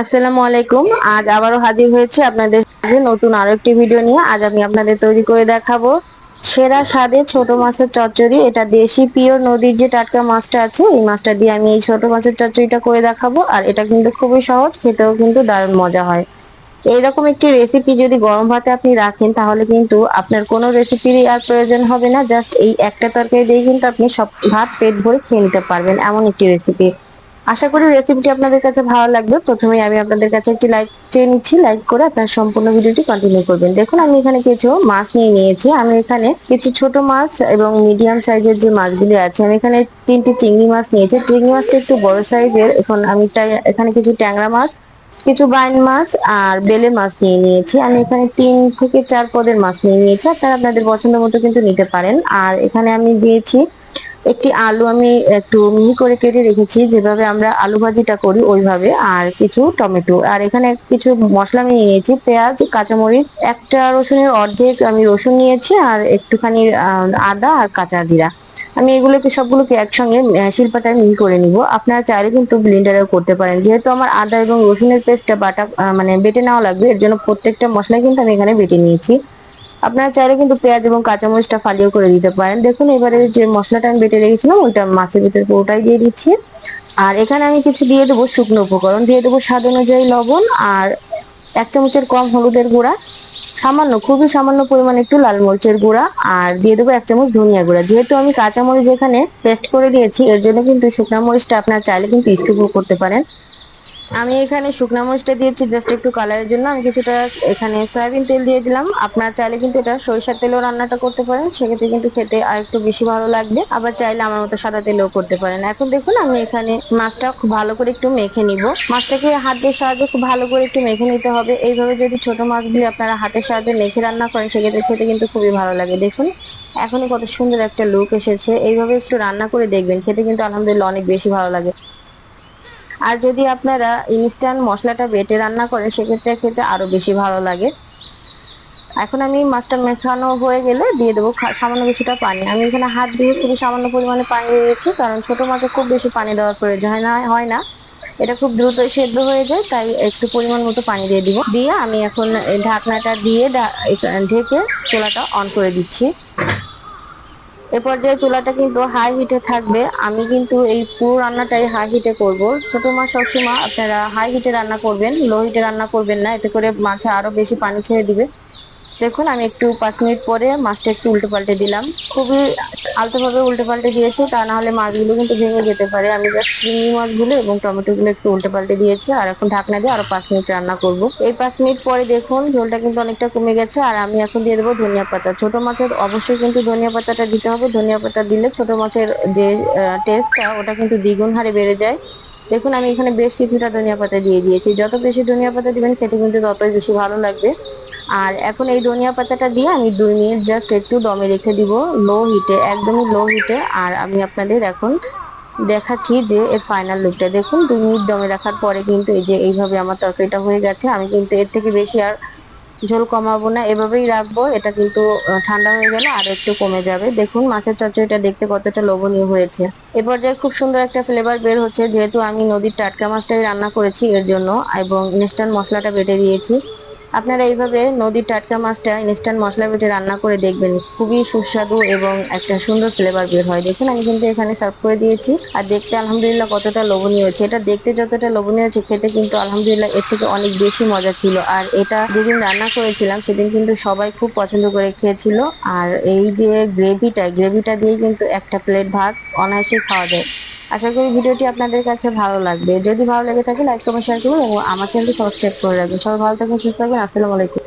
আসসালামু আলাইকুম। আজ আবারও হাজির হয়েছে আপনাদের সাথে নতুন আরো একটি ভিডিও নিয়ে। আজ আমি আপনাদের তৈরি করে দেখাবো সেরা স্বাদের ছোট মাছের চচ্চড়ি। এটা দেশি পিওর নদীর যে টাটকা মাছটা আছে, এই মাছটা দিয়ে আমি এই ছোট মাছের চচ্চড়িটা করে দেখাবো। আর এটা কিন্তু খুবই সহজ, খেতেও কিন্তু দারুণ মজা হয়। এইরকম একটি রেসিপি যদি গরম ভাতে আপনি রাখেন, তাহলে কিন্তু আপনার কোনো রেসিপির আর প্রয়োজন হবে না। জাস্ট এই একটা তরকারি দিয়ে কিন্তু আপনি সব ভাত পেট ভরে খেয়ে নিতে পারবেন, এমন একটি রেসিপি। আশা করি রেসিপিটি আপনাদের কাছে ভালো লাগবে। প্রথমেই আমি আপনাদের কাছে একটি লাইক চেয়ে নিচ্ছি। লাইক করে আপনার সম্পূর্ণ ভিডিওটি কন্টিনিউ করবেন। দেখুন, আমি এখানে কিছু মাছ নিয়ে নিয়েছি। আমি এখানে কিছু ছোট মাছ এবং মিডিয়াম সাইজের যে মাছগুলি আছে, আমি এখানে তিনটি চিংড়ি মাছ নিয়েছি। চিংড়ি মাছটা একটু বড় সাইজের। এখন আমি এখানে কিছু ট্যাংরা মাছ, কিছু বাইন মাছ আর বেলে মাছ নিয়ে নিয়েছি। আমি এখানে 3 থেকে 4 পদের মাছ নিয়ে নিয়েছি। আপনারা আপনাদের পছন্দ মতো কিন্তু নিতে পারেন। আর এখানে আমি দিয়েছি একটি আলু, আমি একটু মিহি করে কেটে রেখেছি, যেভাবে আমরা আলু ভাজিটা করি ওইভাবে। আর কিছু টমেটো, আর এখানে কিছু মশলা আমি নিয়েছি, পেঁয়াজ, কাঁচামরিচ, একটা রসুনের অর্ধেক আমি রসুন নিয়েছি, আর একটুখানি আদা আর কাঁচা জিরা। আমি এগুলোকে সবগুলোকে একসঙ্গে শিলপাটায় মিহি করে নিব। আপনারা চাইলে কিন্তু ব্লেন্ডারেও করতে পারেন। যেহেতু আমার আদা এবং রসুনের পেস্টটা বাটা মানে বেটে নেওয়া লাগবে, এর জন্য প্রত্যেকটা মশলা কিন্তু আমি এখানে বেটে নিয়েছি। আপনারা চাইলে কিন্তু পেঁয়াজ এবং কাঁচামরিচটা ফালিও করে দিতে পারেন। দেখুন, এবারে যে মশলাটা আমি বেটে রেখেছিলাম ওইটা মাছের ভিতরে পুরোটাই দিয়ে দিচ্ছি। আর এখানে আমি কিছু দিয়ে দেবো শুকনো উপকরণ, দিয়ে দেবো স্বাদ অনুযায়ী লবণ, আর 1 চামচের কম হলুদের গুঁড়া, সামান্য, খুবই সামান্য পরিমাণে একটু লাল মরিচের গুঁড়া, আর দিয়ে দেবো 1 চামচ ধনিয়া গুঁড়া। যেহেতু আমি কাঁচামরিচ এখানে পেস্ট করে দিয়েছি, এর জন্য কিন্তু শুকনো মরিচটা আপনারা চাইলে কিন্তু স্কিপও করতে পারেন। আমি এখানে শুকনা মরিচটা দিয়েছি জাস্ট একটু কালারের জন্য। আমি কিছুটা এখানে সয়াবিন তেল দিয়ে দিলাম। আপনারা চাইলে কিন্তু এটা সরিষার তেলেও রান্নাটা করতে পারেন, সেক্ষেত্রে কিন্তু খেতে আর একটু বেশি ভালো লাগবে। আবার চাইলে আমার মতো সাদা তেলেও করতে পারেন। এখন দেখুন, আমি এখানে মাছটা খুব ভালো করে একটু মেখে নিব। মাছটাকে হাতের সাহায্যে খুব ভালো করে একটু মেখে নিতে হবে। এইভাবে যদি ছোট মাছগুলি আপনারা হাতের সাহায্যে মেখে রান্না করেন, সেক্ষেত্রে খেতে কিন্তু খুবই ভালো লাগে। দেখুন, এখনই কত সুন্দর একটা লুক এসেছে। এইভাবে একটু রান্না করে দেখবেন, খেতে কিন্তু আলহামদুলিল্লাহ অনেক বেশি ভালো লাগে। আর যদি আপনারা ইনস্ট্যান্ট মশলাটা বেটে রান্না করেন, সেক্ষেত্রে খেতে আরো বেশি ভালো লাগে। এখন আমি মাছটা মেখানো হয়ে গেলে দিয়ে দেবো সামান্য কিছুটা পানি। আমি এখানে হাত দিয়ে খুবই সামান্য পরিমাণে পানি দিয়েছি, কারণ ছোট মাছে খুব বেশি পানি দেওয়ার প্রয়োজন হয় না। এটা খুব দ্রুতই সেদ্ধ হয়ে যায়, তাই একটু পরিমাণ মতো পানি দিয়ে দিব। দিয়ে আমি এখন এই ঢাকনাটা দিয়ে ঢেকে চুলাটা অন করে দিচ্ছি। এ পর্যায়ে চুলাটা কিন্তু হাই হিটে থাকবে। আমি কিন্তু এই পুরো রান্নাটাই হাই হিটে করব। ছোট মাছ সবসময় আপনারা হাই হিটে রান্না করবেন, লো হিটে রান্না করবেন না, এতে করে মাছে আরো বেশি পানি ছেড়ে দিবে। দেখুন, আমি একটু 5 মিনিট পরে মাছটা একটু উল্টে পাল্টে দিলাম। খুবই আলতো ভাবে উল্টে পাল্টে দিয়েছি, তা না হলে মাছগুলো কিন্তু ভেঙে যেতে পারে। আমি জাস্ট চিংড়ি মাছগুলো এবং টমেটো গুলো একটু উল্টে পাল্টে দিয়েছি। আর এখন ঢাকনা দিয়ে আরো 5 মিনিট রান্না করব। এই 5 মিনিট পরে দেখুন ঝোলটা কিন্তু অনেকটা কমে গেছে। আর আমি এখন দিয়ে দেবো ধনিয়া পাতা। ছোট মাছের অবশ্যই কিন্তু ধনিয়া পাতাটা দিতে হবে। ধনিয়া পাতা দিলে ছোট মাছের যে টেস্টটা, ওটা কিন্তু দ্বিগুণ হারে বেড়ে যায়। দেখুন, আমি এখানে বেশ কিছুটা ধনিয়া পাতা দিয়ে দিয়েছি। যত বেশি ধনিয়া পাতা দিবেন, খেতে কিন্তু ততই বেশি ভালো লাগবে। আর এখন এই ধনিয়া পাতাটা দিয়ে আমি 2 মিনিট জাস্ট একটু দমে রেখে দিব, লো হিটে, একদমই লো হিটে। আর আমি আপনাদের এখন দেখাচ্ছি যে এর ফাইনাল লুকটা। দেখুন, 2 মিনিট দমে রাখার পরে কিন্তু এই যে এইভাবে আমার তরকারিটা হয়ে গেছে। আমি কিন্তু এর থেকে বেশি আর ঝোল কমাবো না, এভাবেই রাখবো। এটা কিন্তু ঠান্ডা হয়ে গেলে আর একটু কমে যাবে। দেখুন, মাছের চচ্চড়িটা দেখতে কতটা লোভনীয় হয়েছে। এ পর্যায়ে খুব সুন্দর একটা ফ্লেভার বের হচ্ছে, যেহেতু আমি নদীর টাটকা মাছটাই রান্না করেছি এর জন্য, এবং ইনস্ট্যান্ট মশলাটা বেটে দিয়েছি। আপনারা এইভাবে নদীর টাটকা মাছটা ইনস্ট্যান্ট মশলা বেটে রান্না করে দেখবেন, খুবই সুস্বাদু এবং একটা সুন্দর ফ্লেভার বের হয়। দেখুন, আমি কিন্তু এখানে সার্ভ করে দিয়েছি। আর দেখতে আলহামদুলিল্লাহ কতটা লোভনীয় হয়েছে। এটা দেখতে যতটা লোভনীয় হয়েছে, খেতে কিন্তু আলহামদুলিল্লাহ এর থেকে অনেক বেশি মজা ছিল। আর এটা যেদিন রান্না করেছিলাম সেদিন কিন্তু সবাই খুব পছন্দ করে খেয়েছিল। আর এই যে গ্রেভিটা দিয়ে কিন্তু একটা প্লেট ভাত অনায়াসেই খাওয়া যায়। আশা করি ভিডিওটি আপনাদের কাছে ভালো লাগবে। যদি ভালো লেগে থাকে, লাইক কমেন্ট শেয়ার করুন এবং আমার চ্যানেলটি সাবস্ক্রাইব করে রাখবেন। সবাই ভালো থাকবেন, সুস্থ থাকবেন। আসসালামু আলাইকুম।